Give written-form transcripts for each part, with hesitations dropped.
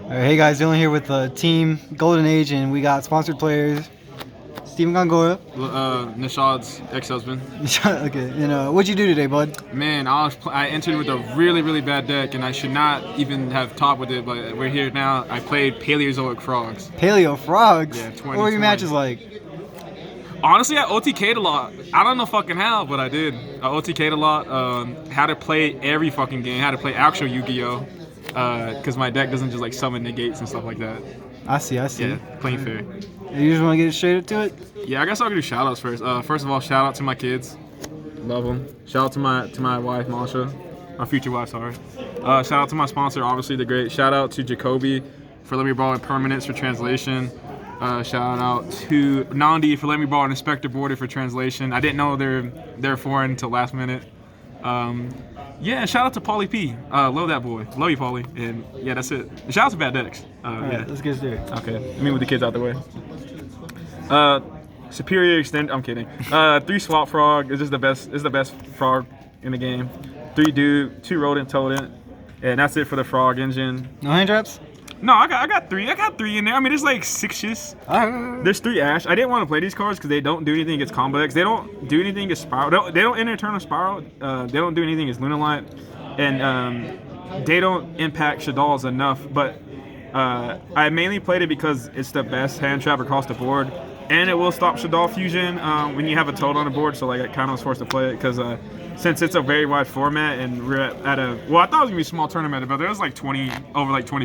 Hey guys, Dylan here with Team Golden Age, and we got sponsored players. Steven Gongora. Nishad's ex-husband. Okay, and what'd you do today, bud? Man, I entered with a really bad deck, and I should not even have topped with it, but we're here now. I played Paleozoic Frogs. Paleo Frogs? Yeah, 20. What were your matches like? Honestly, I OTK'd a lot. I don't know fucking how, but I did. I OTK'd a lot. Had to play every fucking game. Had to play actual Yu-Gi-Oh! Because my deck doesn't just like summon negates and stuff like that. I see. Yeah, plain fair. You just want to get straight to it? Yeah, I guess I'll do shoutouts first. First of all, shout out to my kids. Love them. Shout out to my wife, Masha. My future wife, sorry. Shout out to my sponsor, obviously the great. Shout out to Jacoby for letting me borrow Impermanence for translation. Shout out to Nandi for letting me borrow an Inspector Border for translation. I didn't know they're foreign until last minute. Yeah, shout out to Pauly P. Love that boy. Love you, Pauly. And yeah, that's it. And shout out to Bad Decks. Alright, let's get started. Okay, let me move the kids out the way. Superior extend. I'm kidding. 3 swap frog is just the best. Is the best frog in the game. 3 dude, 2 rodent totem, and that's it for the frog engine. No hand traps? No, I got 3. I got 3 in there. I mean, there's like 6 shits. There's 3 ash. I didn't want to play these cards because they don't do anything against combo decks. They don't do anything against spiral. They don't enter Eternal Spiral. They don't do anything against Lunalight, and they don't impact shadolls enough. But I mainly played it because it's the best hand trap across the board. And it will stop Shadoll Fusion when you have a toad on the board, so like I kind of was forced to play it because since it's a very wide format and we're at a, well, I thought it was gonna be a small tournament, but there was like 20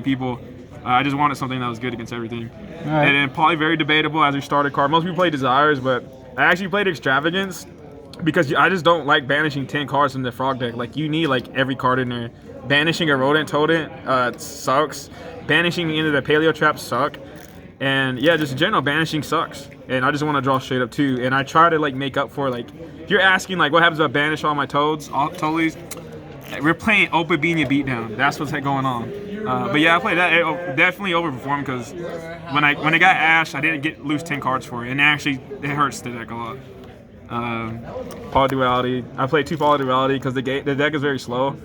people. I just wanted something that was good against everything. Right. And then probably very debatable as your starter card. Most people play Desires, but I actually played Extravagance because I just don't like banishing 10 cards from the frog deck. Like you need like every card in there. Banishing a rodent totem sucks. Banishing into the paleo traps suck. And yeah, just in general, banishing sucks. And I just want to draw straight up too. And I try to like make up for like, if you're asking like what happens if I banish all my toads, we're playing Opa-Bina Beatdown. That's what's going on. But yeah, I played that. It definitely overperformed because when I got Ash, I didn't lose 10 cards for it. And actually, it hurts the deck a lot. Poly Duality. I played 2 Poly Duality because the deck is very slow.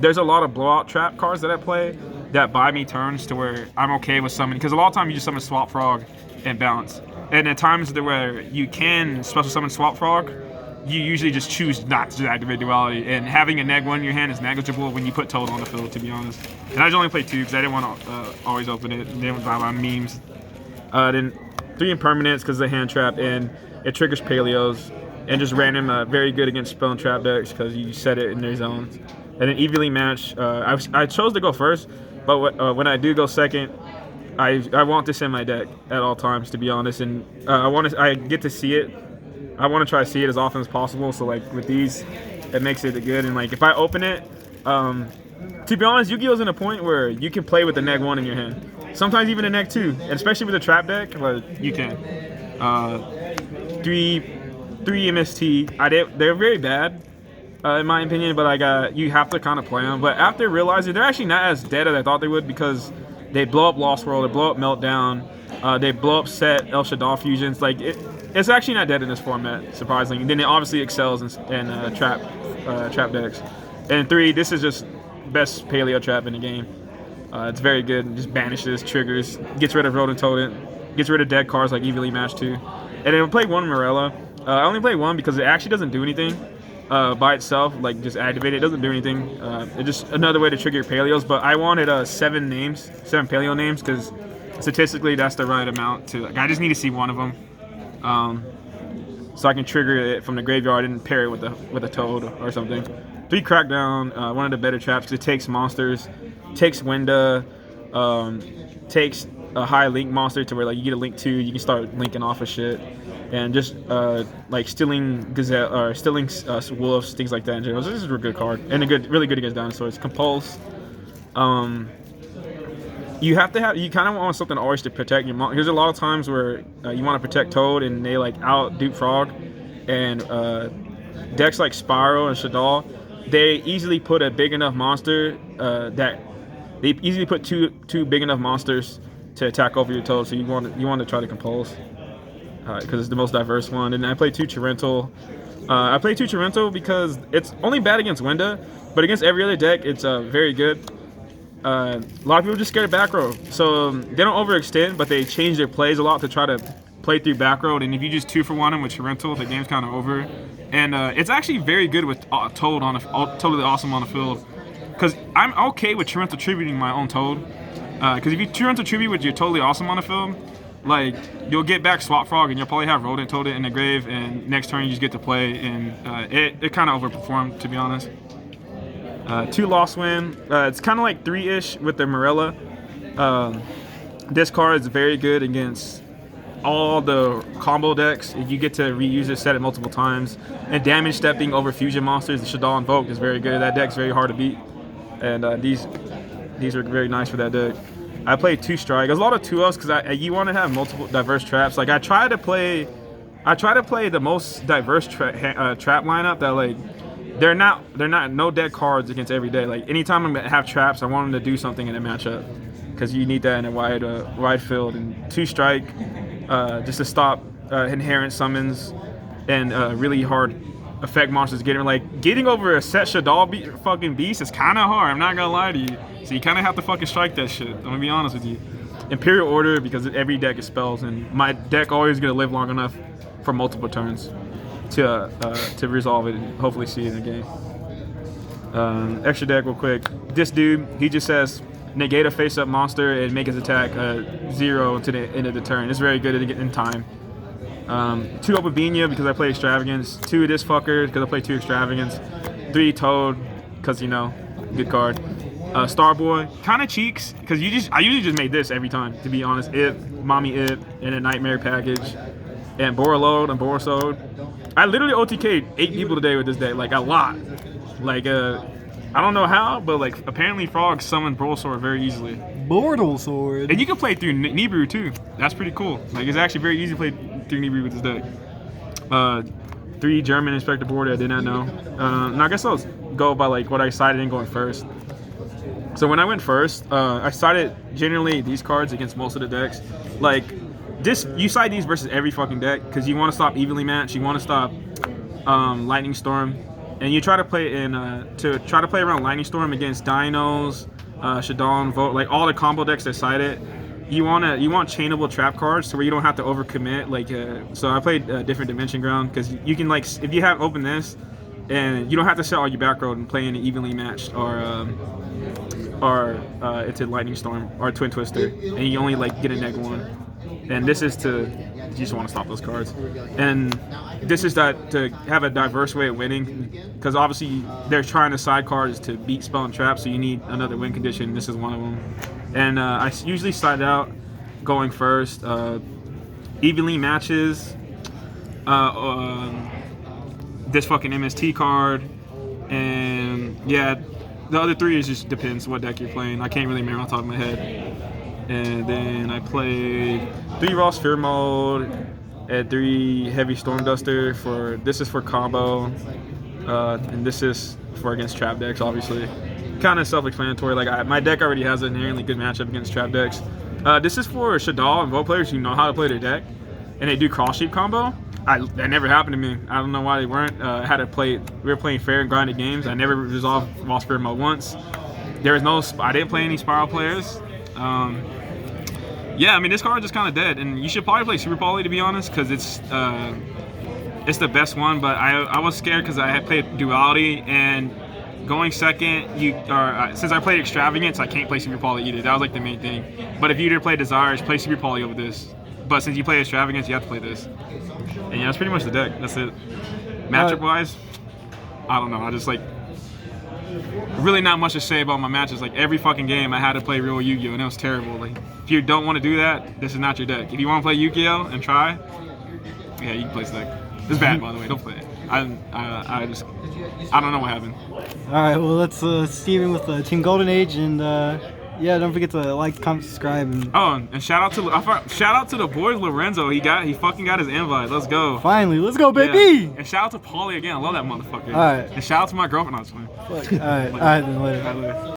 There's a lot of blowout trap cards that I play that buy me turns to where I'm okay with summoning. Because a lot of times you just summon Swap Frog and bounce. And at times where you can special summon Swap Frog, you usually just choose not to activate Duality. And having a neg 1 in your hand is negligible when you put Toad on the field, to be honest. And I just only played 2 because I didn't want to always open it. And then buy my memes. Then 3 Impermanence because of the hand trap, and it triggers Paleos. And just random, very good against spell and trap decks because you set it in their zones. And then evenly match. I chose to go first, but when I do go second, I want this in my deck at all times, to be honest. And I get to see it. I want to try to see it as often as possible. So like with these, it makes it good. And like if I open it, to be honest, Yu-Gi-Oh's in a point where you can play with the neg 1 in your hand. Sometimes even a neg 2, and especially with a trap deck, but you can. 3 MST. They're very bad. In my opinion, but you have to kind of play them. But after realizing they're actually not as dead as I thought they would because they blow up Lost World, they blow up Meltdown, they blow up Set, El Shaddai Fusions. Like it's actually not dead in this format, surprisingly. And then it obviously excels in trap decks. And 3, this is just best paleo trap in the game. It's very good. It just banishes, triggers, gets rid of Rodent Totem, gets rid of dead cards like Evenly Match 2. And then I played 1 Morella. I only played 1 because it actually doesn't do anything. By itself, like just activate it. It doesn't do anything. It's just another way to trigger Paleos. But I wanted 7 Paleo names, because statistically that's the right amount to. Like, I just need to see 1 of them, so I can trigger it from the graveyard and pair it with a toad or something. 3 Crackdown, one of the better traps because it takes monsters, takes Winda, takes a high link monster to where like you get a link 2, you can start linking off of shit. And just like stealing gazelle or stealing wolves, things like that in general. So this is a good card and really good against dinosaurs. Compulse. You kind of want something always to protect your monster. There's a lot of times where you want to protect Toad and they like out dupe Frog, and decks like Spiral and Shadoll, they easily put a big enough monster that they easily put two big enough monsters to attack over your Toad. So you want to try to Compulse. Because it's the most diverse one. And I play 2 Chirental. I play 2 Chirental because it's only bad against Winda, but against every other deck, it's very good. a lot of people just scared of back row, so they don't overextend, but they change their plays a lot to try to play through back row. And if you just 2-for-1 them with Torrential, the game's kind of over. And it's actually very good with Toad totally awesome on the field, because I'm okay with Torrential tributing my own Toad. Because if you Torrential tribute with your totally awesome on the field, like you'll get back Swap Frog and you'll probably have Rodent Toad in the grave, and next turn you just get to play, and it kind of overperformed, to be honest. 2 loss win. It's kind of like 3-ish with the Morella. This card is very good against all the combo decks. If you get to reuse it, set it multiple times, and damage stepping over fusion monsters, the Shaddoll Invoked is very good. That deck's very hard to beat, and these are very nice for that deck. I played 2 strike. There's a lot of 2-ups because you want to have multiple diverse traps. Like I try to play the most diverse trap lineup that like they're not no deck cards against every day. Like anytime I'm gonna have traps, I want them to do something in a matchup, because you need that in a wide field. And 2 strike just to stop inherent summons and really hard effect monsters getting over a set Shadoll fucking beast is kind of hard. I'm not gonna lie to you. So you kind of have to fucking strike that shit. I'm gonna be honest with you. Imperial Order, because every deck is spells, and my deck always gonna live long enough for multiple turns to resolve it and hopefully see it in the game. Extra deck real quick. This dude, he just says negate a face-up monster and make his attack 0 until the end of the turn. It's very good in time. 2 Opabinia because I play Extravagance. 2 this fucker because I play 2 Extravagance. 3 Toad because, you know, good card. Starboy, kind of cheeks because I usually just make this every time, to be honest. Mommy It, and a Nightmare package. And Borreload and Borisode. I literally OTK'd 8 people today with this deck, like a lot. Like, I don't know how, but like apparently frogs summon Borreload very easily. Borreload. And you can play through Nibiru too. That's pretty cool. Like it's actually very easy to play through Nibiru with this deck. 3 German Inspector Board I did not know. And I guess I'll go by like what I decided in going first. So when I went first, I sided generally these cards against most of the decks. Like you side these versus every fucking deck because you want to stop evenly matched. You want to stop Lightning Storm. And you try to play around Lightning Storm against Dinos, Shadoll, Vote, like all the combo decks that side it. You want chainable trap cards to where you don't have to overcommit. Like so, I played different Dimension Ground because you can like if you have open this, and you don't have to set all your back road and play in an evenly matched or it's a Lightning Storm or a Twin Twister, and you only like get a -1. And this is you just want to stop those cards. And this is to have a diverse way of winning, because obviously they're trying to side cards to beat spell and trap, so you need another win condition. This is one of them. And I usually side out going first. Evenly matches. This fucking MST card. And yeah, the other 3 is just depends what deck you're playing. I can't really remember off the top of my head. And then I played 3 Raw Sphere Mode and 3 Heavy Storm Duster this is for combo, and this is for against trap decks, obviously. Kind of self-explanatory. Like my deck already has an inherently good matchup against trap decks. This is for Shadoll and Vote players who know how to play their deck, and they do cross sheep combo. That never happened to me. I don't know why they weren't. We were playing fair and grinded games. I never resolved Raw Sphere Mode once. I didn't play any Spiral players. Yeah, I mean, this card is just kind of dead, and you should probably play superpoly, to be honest, because it's the best one. But I was scared because I had played duality, and going second, since I played extravagance, I can't play superpoly either. That was like the main thing. But if you did play desires, play superpoly over this. But since you play extravagance, you have to play this. And yeah, that's pretty much the deck. That's it. Matchup wise, I don't know. I just like. Really not much to say about my matches. Like every fucking game I had to play real Yu-Gi-Oh! And it was terrible. Like if you don't want to do that, this is not your deck. If you want to play Yu-Gi-Oh! And try, yeah, you can play this deck. This is bad, by the way. Don't play it. I don't know what happened. Alright, well that's Steven with Team Golden Age, and yeah, don't forget to like, comment, subscribe, and and shout out to the boys Lorengo. He fucking got his invite. Let's go. Finally, let's go, baby. Yeah. And shout out to Paulie again. I love that motherfucker. Alright. And shout out to my girlfriend. I was playing. Alright, then later. Later.